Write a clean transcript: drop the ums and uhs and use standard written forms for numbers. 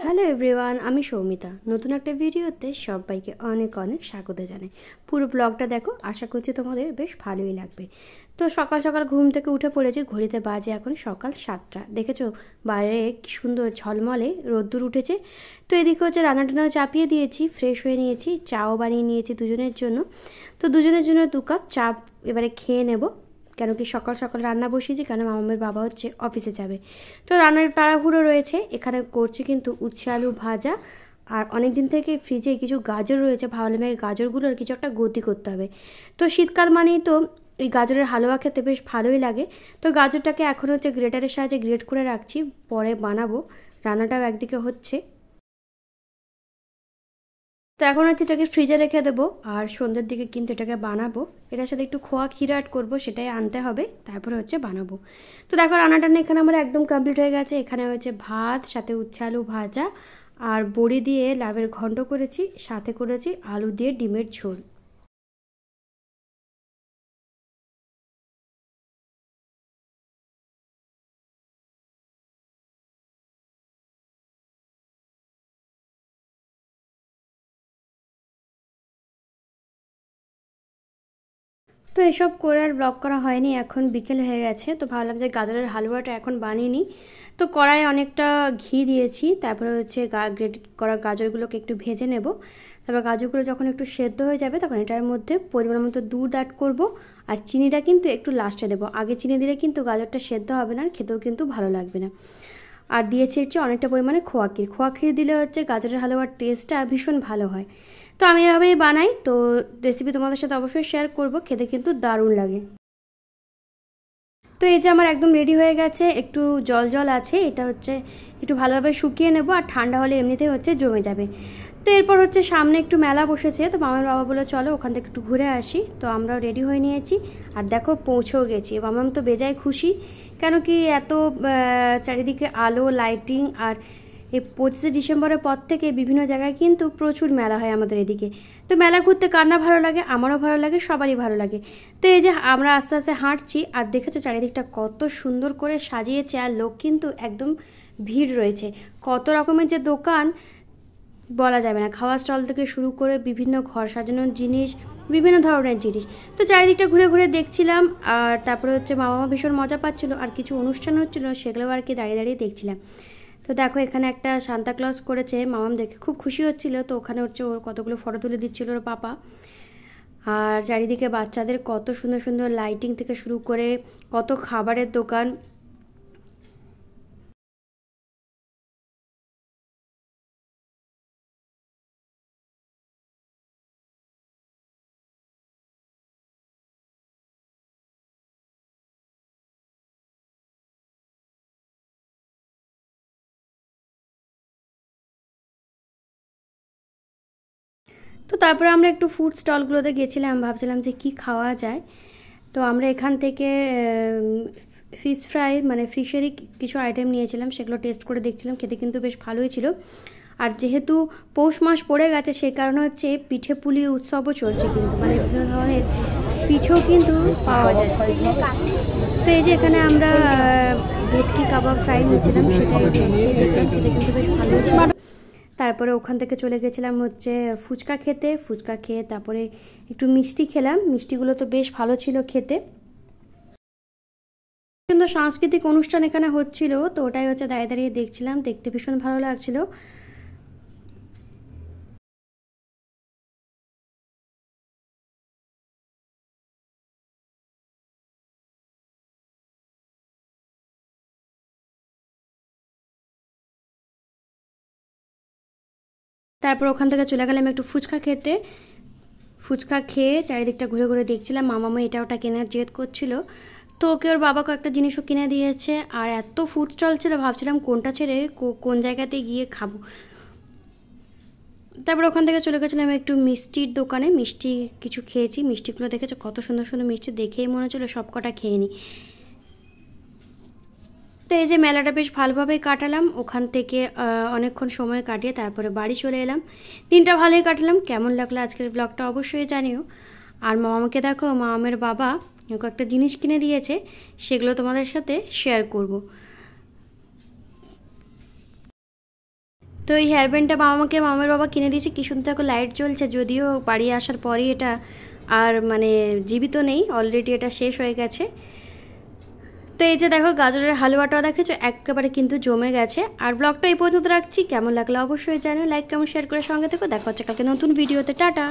Hello everyone, আমি সৌমিতা। নতুন একটা ভিডিওতে সবাইকে অনেক অনেক স্বাগত জানাই। পুরো ব্লগটা দেখো, আশা করছি তোমাদের বেশ ভালোই লাগবে। তো সকাল সকাল ঘুম থেকে উঠে পড়েছি, ঘড়িতে বাজে এখন সকাল 7টা। দেখেছো বাইরে কি সুন্দর ঝলমলে রোদ্দুর উঠেছে। তো এদিকে হচ্ছে রান্না টান্না চাপিয়ে দিয়েছি, ফ্রেশ হয়ে নিয়েছি, চাও বানিয়ে নিয়েছি দুজনের জন্য। তো দুজনের জন্য 2 কাপ চা এবারে খেয়ে নেব, কেন কি সকাল সকাল রান্না বসিয়েছি, কেন মামামের বাবা হচ্ছে অফিসে যাবে। তো রান্নার তাড়াহুড়ো রয়েছে। এখানে করছি কিন্তু উচ্ছে আলু ভাজা, আর অনেক দিন থেকে ফ্রিজে কিছু গাজর রয়েছে, ভাবলাম এই গাজরগুলোর কিছু একটা গতি করতে হবে। তো শীতকাল মানেই তো এই গাজরের হালুয়া খেতে বেশ ভালোই লাগে। তো গাজরটাকে এখন হচ্ছে গ্রেটারের সাহায্যে গ্রেট করে রাখছি, পরে বানাবো। রান্নাটাও একদিকে হচ্ছে। তো এখন হচ্ছে এটাকে ফ্রিজে রেখে দেবো, আর সন্ধ্যের দিকে কিন্তু এটাকে বানাবো। এটার সাথে একটু খোয়া ক্ষীর অ্যাড করবো, সেটাই আনতে হবে, তারপরে হচ্ছে বানাবো। তো দেখো রান্না টান্না এখানে আমার একদম কমপ্লিট হয়ে গেছে। এখানে হচ্ছে ভাত, সাথে উচ্ছে আলু ভাজা, আর বড়ি দিয়ে লাউয়ের ঘন্ট করেছি, সাথে করেছি আলু দিয়ে ডিমের ঝোল। তো এসব করে আর ব্লগ করা হয়নি, এখন বিকেল হয়ে গেছে। তো ভাবলাম যে গাজরের হালুয়াটা এখন বানিয়ে নিই। তো কড়াইয়ে অনেকটা ঘি দিয়েছি, তারপরে হচ্ছে গ্রেট করা গাজরগুলোকে একটু ভেজে নেব। তারপর গাজরগুলো যখন একটু সেদ্ধ হয়ে যাবে, তখন এটার মধ্যে পরিমাণ মতো দুধ অ্যাড করব। আর চিনিটা কিন্তু একটু লাস্টে দেবো, আগে চিনি দিলে কিন্তু গাজরটা সেদ্ধ হবে না, আর খেতেও কিন্তু ভালো লাগবে না। আর দিয়েছি হচ্ছে অনেকটা পরিমাণে খোয়া ক্ষীর দিলে হচ্ছে গাজরের হালুয়ার টেস্টটা ভীষণ ভালো হয়। তো আমি এভাবেই বানাই, তো রেসিপি তোমাদের সাথে অবশ্যই শেয়ার করব, খেতে কিন্তু দারুণ লাগে। তো এই যে আমার একদম রেডি হয়ে গেছে, একটু জল জল আছে, এটা হচ্ছে একটু ভালোভাবে শুকিয়ে নেব, আর ঠান্ডা হলে এমনিতেই হচ্ছে জমে যাবে। তো এরপর হচ্ছে সামনে একটু মেলা বসেছে, তো মামার বাবা বলে চলো ওখান থেকে একটু ঘুরে আসি। তো আমরাও রেডি হয়ে নিয়েছি, আর দেখো পৌঁছেও গেছি। মামাম তো বেজায় খুশি, কেন কি এত চারিদিকে আলো লাইটিং। আর এই 25শে ডিসেম্বরের পর থেকে বিভিন্ন জায়গায় কিন্তু প্রচুর মেলা হয় আমাদের এদিকে। তো মেলা ঘুরতে কার না ভালো লাগে, আমারও ভালো লাগে, সবারই ভালো লাগে। তো এই যে আমরা আস্তে আস্তে হাঁটছি, আর দেখেছো চারিদিকটা কত সুন্দর করে সাজিয়েছে, আর লোক কিন্তু একদম ভিড় রয়েছে। কত রকমের যে দোকান বলা যাবে না, খাওয়ার স্টল থেকে শুরু করে বিভিন্ন ঘর সাজানোর জিনিস, বিভিন্ন ধরনের জিনিস। তো চারিদিকটা ঘুরে ঘুরে দেখছিলাম, আর তারপরে হচ্ছে মামা ভীষণ মজা পাচ্ছিল, আর কিছু অনুষ্ঠান হচ্ছিল সেগুলো আর কি দাঁড়িয়ে দাঁড়িয়ে দেখছিলাম। তো দেখো এখানে একটা সান্তা ক্লজ করেছে, মামাম দেখে খুব খুশি হচ্ছিল। তো ওখানে হচ্ছে ওর কতগুলো ফটো তুলে দিচ্ছিল ওর পাপা। আর চারিদিকে বাচ্চাদের কত সুন্দর সুন্দর লাইটিং থেকে শুরু করে কত খাবারের দোকান। তো তারপরে আমরা একটু ফুড স্টলগুলোতে গেছিলাম, ভাবছিলাম যে কি খাওয়া যায়। তো আমরা এখান থেকে ফিশ ফ্রাই মানে ফিশেরই কিছু আইটেম নিয়েছিলাম, সেগুলো টেস্ট করে দেখছিলাম, খেতে কিন্তু বেশ ভালোই ছিল। আর যেহেতু পৌষ মাস পড়ে গেছে, সেই কারণে হচ্ছে পিঠে পুলি উৎসবও চলছে, কিন্তু মানে বিভিন্ন ধরনের পিঠেও কিন্তু পাওয়া যাচ্ছে। তো এই যে এখানে আমরা ভেটকি কাবাব ফ্রাই নিয়েছিলাম, সেটাই খেতে কিন্তু বেশ ভালো ছিল। তারপরে ওখান থেকে চলে গেছিলাম হচ্ছে ফুচকা খেতে, ফুচকা খেয়ে তারপরে একটু মিষ্টি খেলাম, মিষ্টিগুলো তো বেশ ভালো ছিল খেতে। সুন্দর সাংস্কৃতিক অনুষ্ঠান এখানে হচ্ছিল, তো ওটাই হচ্ছে দাঁড়িয়ে দাঁড়িয়ে দেখছিলাম, দেখতে ভীষণ ভালো লাগছিল। তারপর ওখান থেকে চলে গেলাম একটু ফুচকা খেতে। ফুচকা খেয়ে চারিদিকটা ঘুরে ঘুরে দেখছিলাম, মামামা এটা ওটা কেনার জেদ করছিল। তো ওকে ওর বাবাকে একটা জিনিসও কিনে দিয়েছে, আর এত ফুড স্টল ছিল, ভাবছিলাম কোনটা ছেড়ে কোন জায়গাতে গিয়ে খাবো। তারপর ওখান থেকে চলে গেছিলাম একটু মিষ্টির দোকানে, মিষ্টি কিছু খেয়েছি। মিষ্টিগুলো দেখেছো কত সুন্দর সুন্দর মিষ্টি, দেখেই মনে হচ্ছিলো সব কটা খেয়ে নিই। তো এই যে মেলাটা বেশ ভালোভাবেই কাটালাম, ওখান থেকে অনেকক্ষণ সময় কাটিয়ে তারপরে বাড়ি চলে এলাম। দিনটা ভালোই কাটালাম। কেমন লাগলো আজকের ব্লগটা অবশ্যই জানিও। আর মামাকে দেখো, মামার বাবা একটা জিনিস কিনে দিয়েছে, সেগুলো তোমাদের সাথে শেয়ার করব। তো এই হেয়ার ব্যান্ডটা মামার বাবা কিনে দিয়েছে, কি সুন্দর করে লাইট জ্বলছে, যদিও বাড়ি আসার পরেই এটা আর মানে জীবিত নেই, অলরেডি এটা শেষ হয়ে গেছে। তো এই যে দেখো গাজরের হালুয়াটাও দেখেছো একেবারে কিন্তু জমে গেছে। আর ব্লগটা এই পর্যন্ত রাখছি, কেমন লাগলো অবশ্যই জানো, লাইক কমেন্ট শেয়ার করে সঙ্গে থেকো। দেখা হচ্ছে কালকে নতুন ভিডিওতে, টাটা।